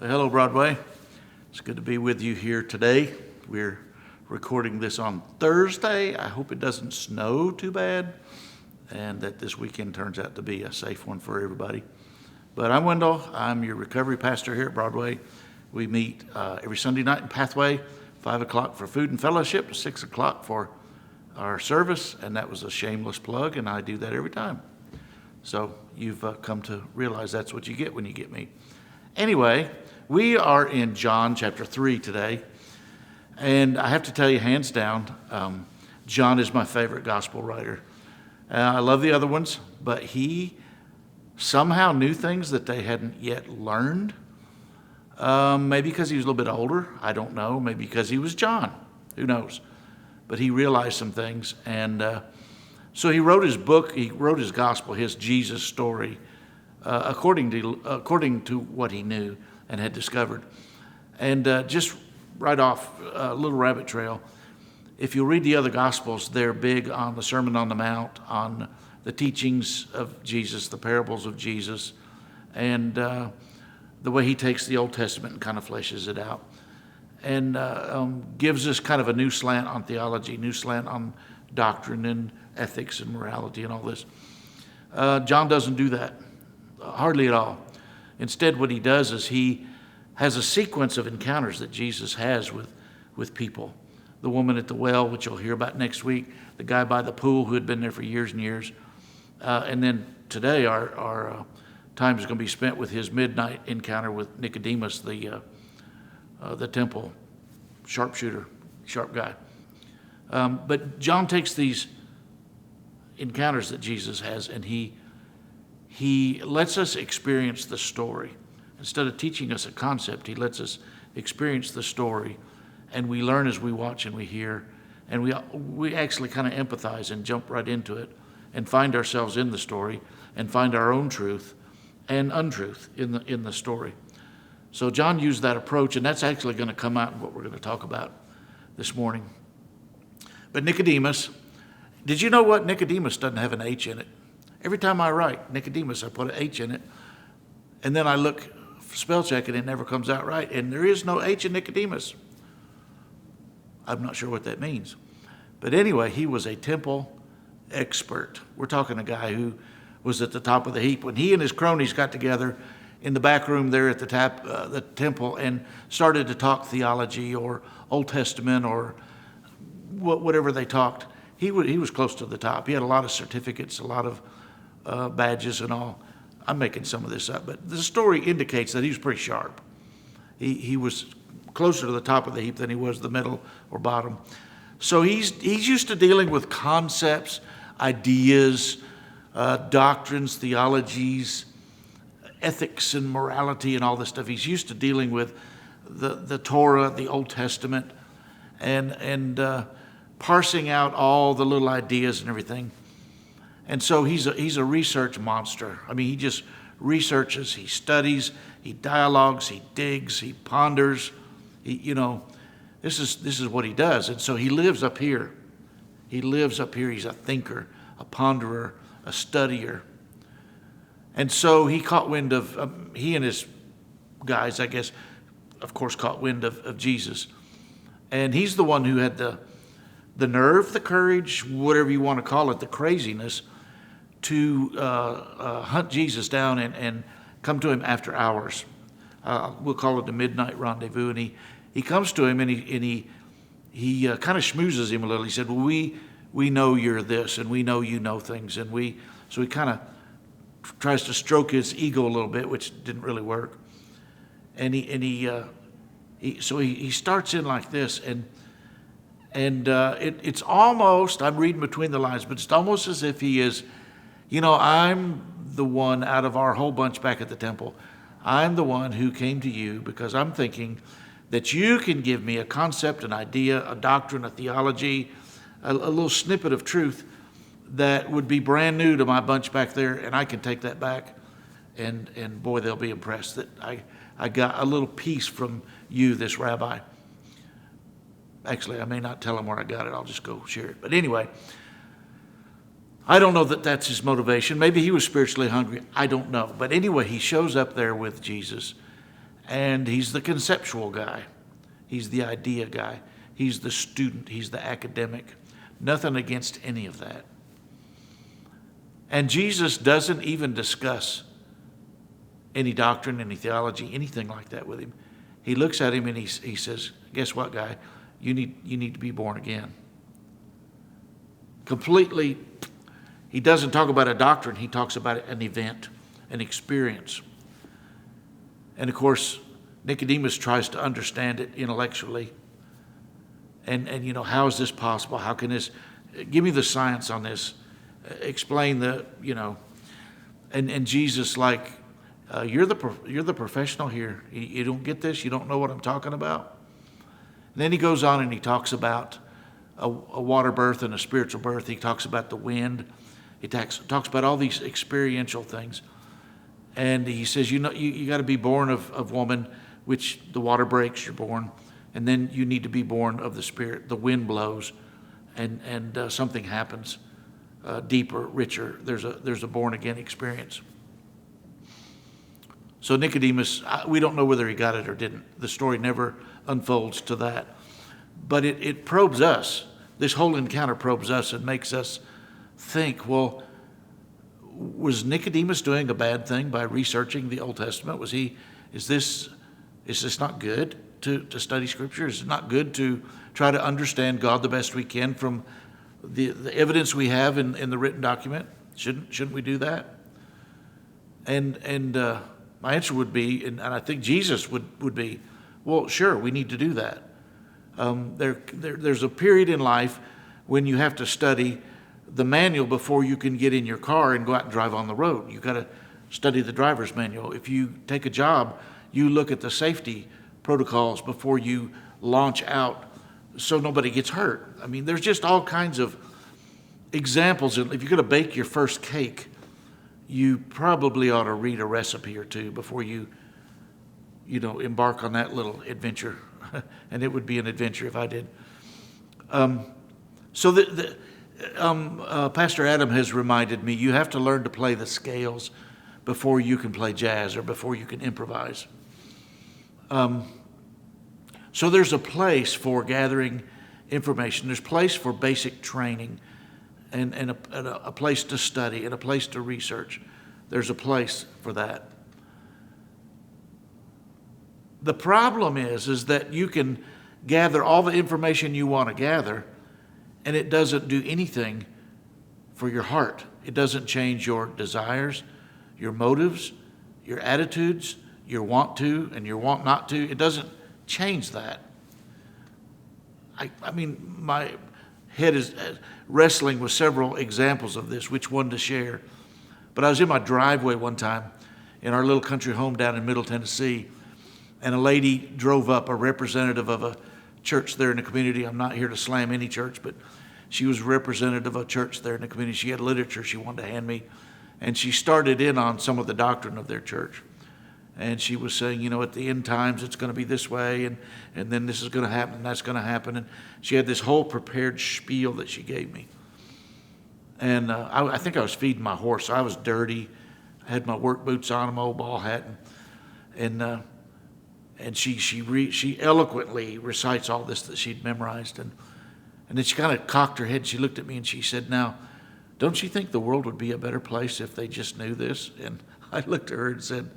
Well, hello, Broadway. It's good to be with you here today. We're recording this on Thursday. I hope it doesn't snow too bad and that this weekend turns out to be a safe one for everybody. But I'm Wendell. I'm your recovery pastor here at Broadway. We meet every Sunday night in Pathway, 5 o'clock for food and fellowship, 6 o'clock for our service, and that was a shameless plug, and I do that every time. So you've come to realize that's what you get when you get me. Anyway, we are in John chapter 3 today, and I have to tell you, hands down, John is my favorite gospel writer. I love the other ones, but he somehow knew things that they hadn't yet learned. Maybe because he was a little bit older, I don't know. Maybe because he was John, who knows? But he realized some things, and so he wrote his book, he wrote his gospel, his Jesus story, according to what he knew and had discovered. And just right off, a little rabbit trail, if you read the other gospels, they're big on the Sermon on the Mount, on the teachings of Jesus, the parables of Jesus, and the way he takes the Old Testament and kind of fleshes it out, and gives us kind of a new slant on theology, new slant on doctrine and ethics and morality and all this. John doesn't do that, hardly at all. Instead, what he does is he has a sequence of encounters that Jesus has with people. The woman at the well, which you'll hear about next week, the guy by the pool who had been there for years and years. And then today our time is going to be spent with his midnight encounter with Nicodemus, the temple sharpshooter, sharp guy. But John takes these encounters that Jesus has, and he lets us experience the story. Instead of teaching us a concept, he lets us experience the story, and we learn as we watch and we hear, and we actually kind of empathize and jump right into it and find ourselves in the story and find our own truth and untruth in the story. So John used that approach, and that's actually going to come out in what we're going to talk about this morning. But Nicodemus, did you know what? Nicodemus doesn't have an H in it. Every time I write Nicodemus, I put an H in it, and then I look spell check and it never comes out right, and there is no H in Nicodemus. I'm not sure what that means. But anyway, he was a temple expert. We're talking a guy who was at the top of the heap. When he and his cronies got together in the back room there at the temple and started to talk theology or Old Testament or whatever they talked, he was close to the top. He had a lot of certificates, a lot of badges and all. I'm making some of this up, but the story indicates that he was pretty sharp. He was closer to the top of the heap than he was the middle or bottom. So he's used to dealing with concepts, ideas, doctrines, theologies, ethics and morality and all this stuff. He's used to dealing with the Torah, the Old Testament, and parsing out all the little ideas and everything. And so he's a research monster. I mean, he just researches, he studies, he dialogues, he digs, he ponders. This is what he does. And so he lives up here. He's a thinker, a ponderer, a studier. And so he caught wind of, he and his guys, I guess, of course, caught wind of Jesus. And he's the one who had the nerve, the courage, whatever you want to call it, the craziness, to hunt Jesus down and come to him after hours. We'll call it the midnight rendezvous. And he comes to him and he kind of schmoozes him a little. He said, well, we know you're this, and we know you know things. And so he kind of tries to stroke his ego a little bit, which didn't really work. And he starts in like this, and it's almost, I'm reading between the lines, but it's almost as if he is, I'm the one out of our whole bunch back at the temple. I'm the one who came to you because I'm thinking that you can give me a concept, an idea, a doctrine, a theology, a little snippet of truth that would be brand new to my bunch back there, and I can take that back, and boy, they'll be impressed that I got a little piece from you, this rabbi. Actually, I may not tell them where I got it. I'll just go share it. But anyway, I don't know that that's his motivation. Maybe he was spiritually hungry. I don't know. But anyway, he shows up there with Jesus, And he's the conceptual guy. He's the idea guy. He's the student. He's the academic. Nothing against any of that. And Jesus doesn't even discuss any doctrine, any theology, anything like that with him. He looks at him and he says, guess what, guy? You need to be born again. Completely, he doesn't talk about a doctrine. He talks about an event, an experience. And of course, Nicodemus tries to understand it intellectually. And how is this possible? How can this, give me the science on this. Explain and Jesus you're the professional here. You don't get this? You don't know what I'm talking about? And then he goes on and he talks about a water birth and a spiritual birth. He talks about the wind. He talks about all these experiential things. And he says, you got to be born of woman, which the water breaks, you're born. And then you need to be born of the Spirit. The wind blows and something happens deeper, richer. There's a born again experience. So Nicodemus, we don't know whether he got it or didn't. The story never unfolds to that. But it probes us. This whole encounter probes us and makes us think, well, was Nicodemus doing a bad thing by researching the Old Testament? Is this not good to study Scripture? Is it not good to try to understand God the best we can from the evidence we have in the written document? Shouldn't we do that? And my answer would be, and I think Jesus would be, well, sure, we need to do that. There's a period in life when you have to study the manual before you can get in your car and go out and drive on the road. You've got to study the driver's manual. If you take a job, you look at the safety protocols before you launch out so nobody gets hurt. I mean, there's just all kinds of examples. If you're going to bake your first cake, you probably ought to read a recipe or two before you embark on that little adventure. And it would be an adventure if I did. Pastor Adam has reminded me, you have to learn to play the scales before you can play jazz or before you can improvise. So there's a place for gathering information. There's a place for basic training and a place to study and a place to research. There's a place for that. The problem is that you can gather all the information you want to gather, and it doesn't do anything for your heart. It doesn't change your desires, your motives, your attitudes, your want to and your want not to. It doesn't change that. I mean, my head is wrestling with several examples of this, which one to share. But I was in my driveway one time in our little country home down in Middle Tennessee, and a lady drove up, a representative of a church there in the community. I'm not here to slam any church, but she was a representative of a church there in the community. She had literature she wanted to hand me, and she started in on some of the doctrine of their church. And she was saying, at the end times, it's going to be this way, and then this is going to happen, and that's going to happen. And she had this whole prepared spiel that she gave me. And I think I was feeding my horse. I was dirty. I had my work boots on, my old ball hat, and she eloquently recites all this that she'd memorized. And then she kind of cocked her head, and she looked at me, and she said, "Now, don't you think the world would be a better place if they just knew this?" And I looked at her and said,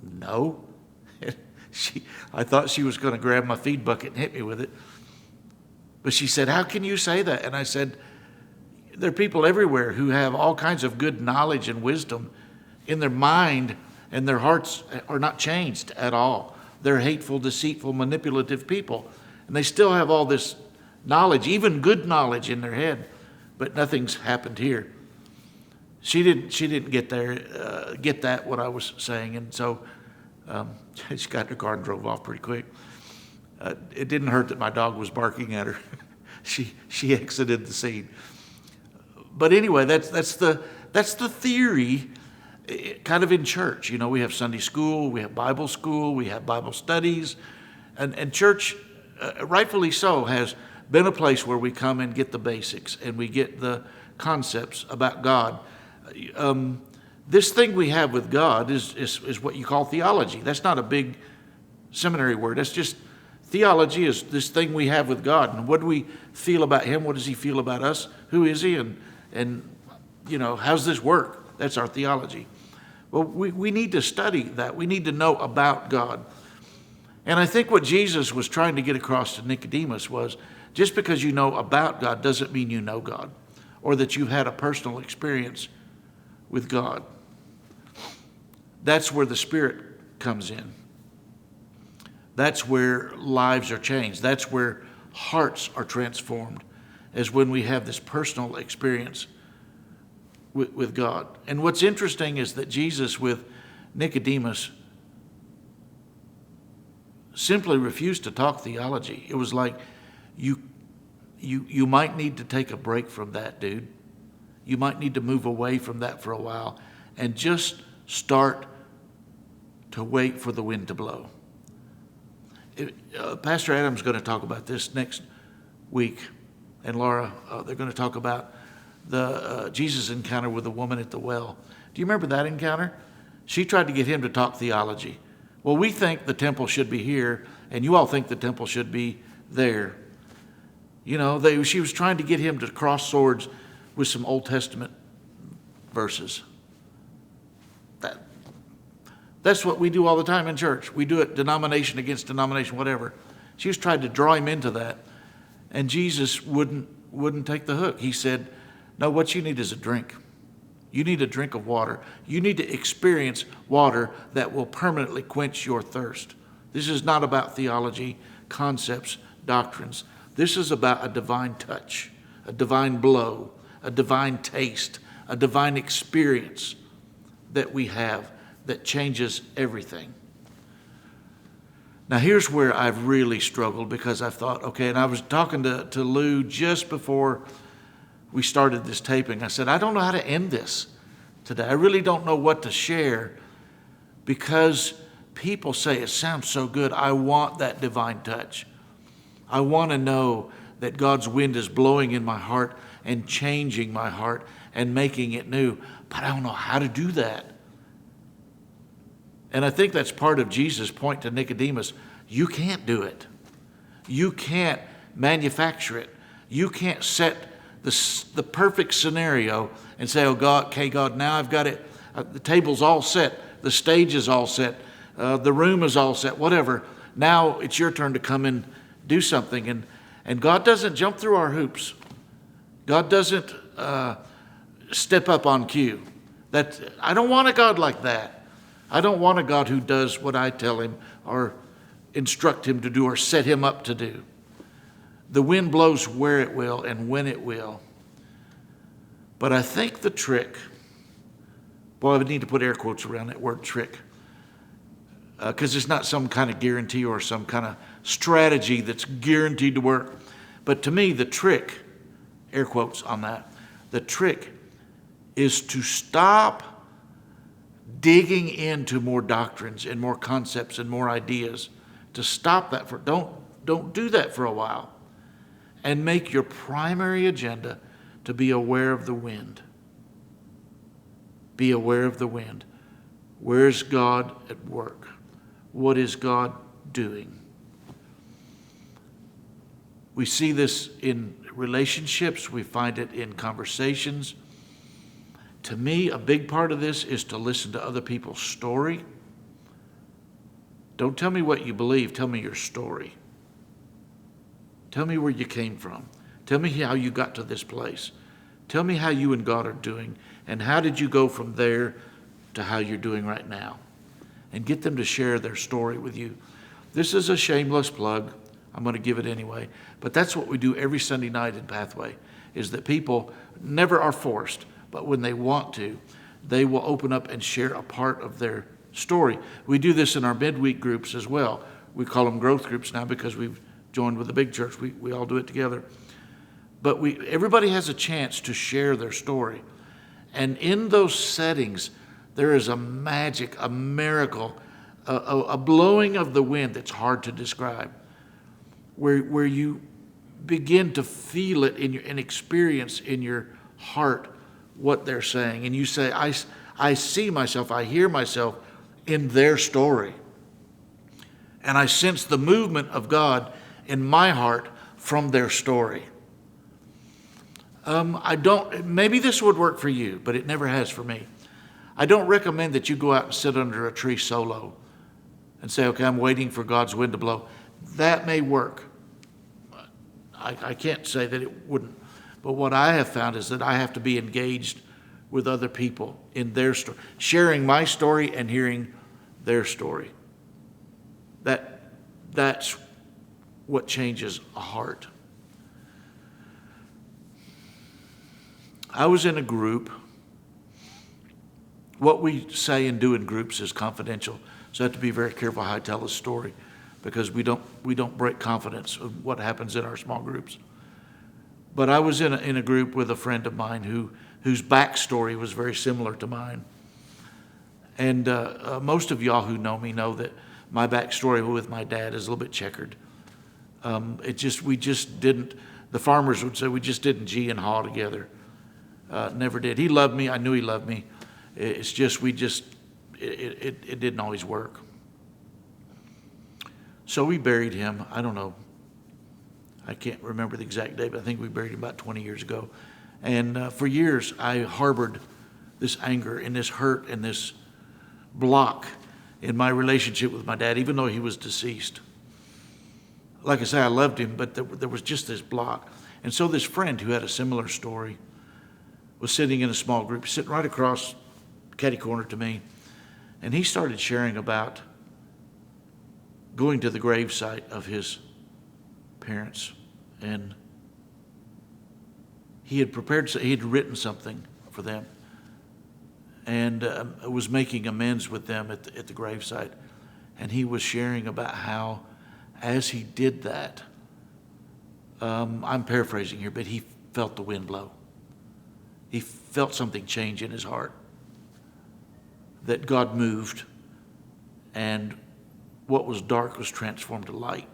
"No." I thought she was going to grab my feed bucket and hit me with it. But she said, "How can you say that?" And I said, there are people everywhere who have all kinds of good knowledge and wisdom in their mind, and their hearts are not changed at all. They're hateful, deceitful, manipulative people. And they still have all this knowledge, even good knowledge in their head, but nothing's happened here. She didn't get that, what I was saying. And so she got in her car and drove off pretty quick. It didn't hurt that my dog was barking at her. She exited the scene. But anyway, that's the theory, kind of in church. We have Sunday school, we have Bible school, we have Bible studies, and church, rightfully so, has been a place where we come and get the basics and we get the concepts about God. This thing we have with God is what you call theology. That's not a big seminary word. That's just theology is this thing we have with God. And what do we feel about him? What does he feel about us? Who is he? And how's this work? That's our theology. Well, we need to study that. We need to know about God. And I think what Jesus was trying to get across to Nicodemus was, just because you know about God doesn't mean you know God, or that you've had a personal experience with God. That's where the Spirit comes in. That's where lives are changed. That's where hearts are transformed, is when we have this personal experience with God. And what's interesting is that Jesus with Nicodemus simply refused to talk theology. It was like, you might need to take a break from that, dude. You might need to move away from that for a while and just start to wait for the wind to blow. Pastor Adam's going to talk about this next week, and Laura, they're going to talk about the Jesus encounter with the woman at the well. Do you remember that encounter? She tried to get him to talk theology. Well, we think the temple should be here, and you all think the temple should be there. She was trying to get him to cross swords with some Old Testament verses. That's what we do all the time in church. We do it denomination against denomination, whatever. She was trying to draw him into that, and Jesus wouldn't take the hook. He said, no, what you need is a drink. You need a drink of water. You need to experience water that will permanently quench your thirst. This is not about theology, concepts, doctrines. This is about a divine touch, a divine blow, a divine taste, a divine experience that we have that changes everything. Now, here's where I've really struggled, because I've thought, okay, and I was talking to Lou just before we started this taping. I said, I don't know how to end this today. I really don't know what to share, because people say it sounds so good. I want that divine touch. I want to know that God's wind is blowing in my heart and changing my heart and making it new. But I don't know how to do that. And I think that's part of Jesus' point to Nicodemus. You can't do it. You can't manufacture it. You can't set the perfect scenario and say, oh God, okay, God, now I've got it. The table's all set. The stage is all set. The room is all set, whatever. Now it's your turn to come and do something. And God doesn't jump through our hoops. God doesn't step up on cue. I don't want a God like that. I don't want a God who does what I tell him or instruct him to do or set him up to do. The wind blows where it will and when it will. But I think the trick, boy, I would need to put air quotes around that word trick, because it's not some kind of guarantee or some kind of strategy that's guaranteed to work. But to me, the trick, air quotes on that, the trick is to stop digging into more doctrines and more concepts and more ideas. To stop that don't do that for a while, and make your primary agenda to be aware of the wind. Be aware of the wind. Where's God at work? What is God doing? We see this in relationships. We find it in conversations. To me, a big part of this is to listen to other people's story. Don't tell me what you believe. Tell me your story. Tell me where you came from. Tell me how you got to this place. Tell me how you and God are doing, and how did you go from there to how you're doing right now. And get them to share their story with you. This is a shameless plug. I'm going to give it anyway. But that's what we do every Sunday night in Pathway, is that people never are forced, but when they want to, they will open up and share a part of their story. We do this in our midweek groups as well. We call them growth groups now because we've joined with the big church. We all do it together. But everybody has a chance to share their story. And in those settings, there is a magic, a miracle, a blowing of the wind that's hard to describe, where you begin to feel it and experience in your heart what they're saying. And you say, I I see myself, I hear myself in their story. And I sense the movement of God in my heart from their story. Maybe this would work for you, but it never has for me. I don't recommend that you go out and sit under a tree solo and say, okay, I'm waiting for God's wind to blow. That may work. I can't say that it wouldn't. But what I have found is that I have to be engaged with other people in their story, sharing my story and hearing their story. That's what changes a heart. I was in a group. What we say and do in groups is confidential, so I have to be very careful how I tell a story, because we don't break confidence of what happens in our small groups. But I was in a group with a friend of mine whose backstory was very similar to mine. And most of y'all who know me know that my backstory with my dad is a little bit checkered. We just didn't. The farmers would say we just didn't gee and haw together. Never did. He loved me. I knew he loved me. It's just it didn't always work. So we buried him. I don't know. I can't remember the exact date, but I think we buried him about 20 years ago. And for years, I harbored this anger and this hurt and this block in my relationship with my dad, even though he was deceased. Like I say, I loved him, but there was just this block. And so this friend who had a similar story was sitting in a small group, sitting right across catty corner to me. And he started sharing about going to the gravesite of his parents. And he had written something for them, and was making amends with them at the gravesite. And he was sharing about how, as he did that, I'm paraphrasing here, but he felt the wind blow. He felt something change in his heart, that God moved, and what was dark was transformed to light.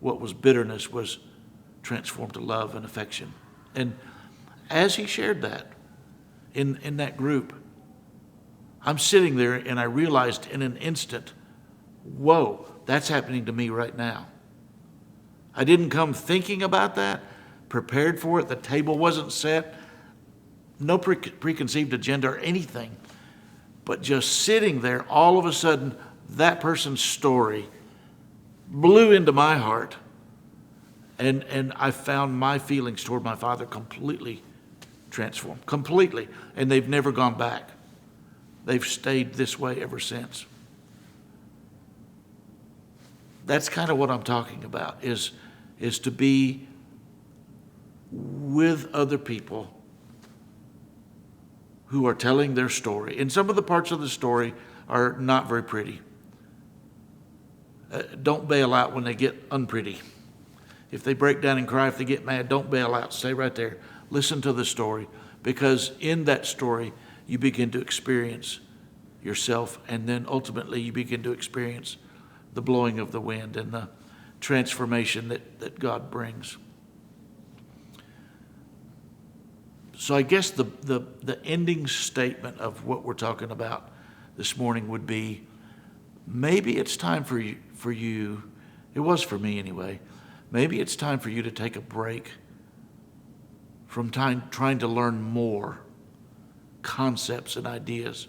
What was bitterness was transformed to love and affection. And as he shared that in that group, I'm sitting there and I realized in an instant, whoa, that's happening to me right now. I didn't come thinking about that, prepared for it. The table wasn't set, no preconceived agenda or anything. But just sitting there, all of a sudden, that person's story blew into my heart. And I found my feelings toward my father completely transformed, completely. And they've never gone back. They've stayed this way ever since. That's kind of what I'm talking about, is to be with other people who are telling their story. And some of the parts of the story are not very pretty. Don't bail out when they get unpretty. If they break down and cry, if they get mad, don't bail out. Stay right there. Listen to the story, because in that story, you begin to experience yourself, and then ultimately you begin to experience the blowing of the wind and the transformation that God brings. So I guess the ending statement of what we're talking about this morning would be, maybe it's time for you, it was for me anyway, maybe it's time for you to take a break from trying to learn more concepts and ideas,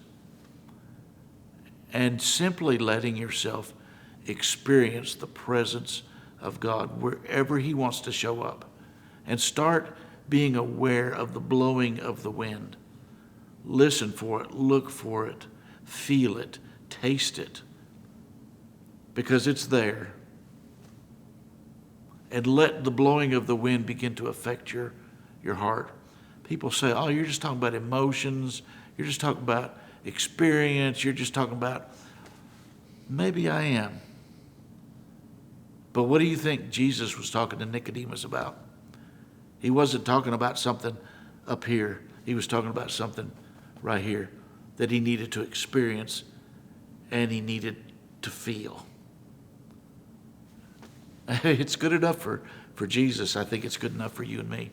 and simply letting yourself experience the presence of God wherever He wants to show up, and start being aware of the blowing of the wind. Listen for it, look for it, feel it, taste it, because it's there. And let the blowing of the wind begin to affect your heart. People say, oh, you're just talking about emotions, you're just talking about experience, you're just talking about, maybe I am. But what do you think Jesus was talking to Nicodemus about? He wasn't talking about something up here. He was talking about something right here that he needed to experience and he needed to feel. It's good enough for Jesus. I think it's good enough for you and me.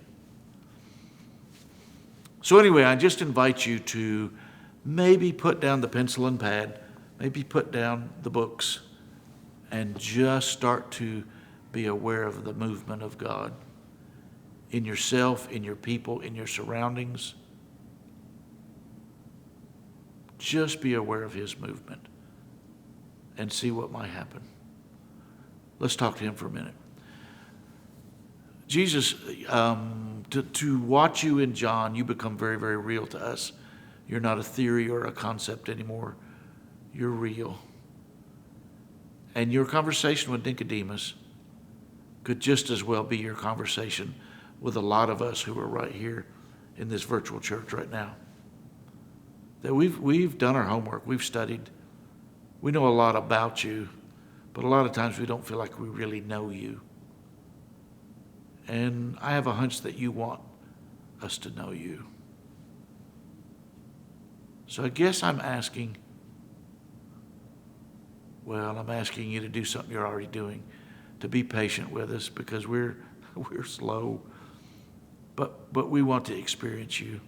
So anyway, I just invite you to maybe put down the pencil and pad, maybe put down the books, and just start to be aware of the movement of God in yourself, in your people, in your surroundings. Just be aware of his movement and see what might happen. Let's talk to him for a minute. Jesus, to watch you in John, you become very, very real to us. You're not a theory or a concept anymore. You're real. And your conversation with Nicodemus could just as well be your conversation with a lot of us who are right here in this virtual church right now. That we've done our homework, we've studied, we know a lot about you, but a lot of times we don't feel like we really know you. And I have a hunch that you want us to know you. So I guess I'm asking you to do something you're already doing, to be patient with us, because we're slow, but we want to experience you.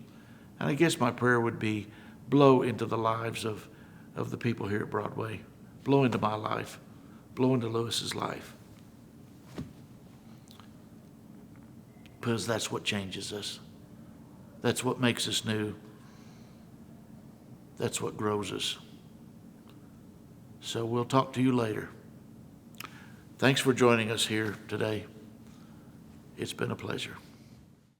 And I guess my prayer would be, blow into the lives of the people here at Broadway. Blow into my life. Blow into Lewis's life. Because that's what changes us. That's what makes us new. That's what grows us. So we'll talk to you later. Thanks for joining us here today. It's been a pleasure.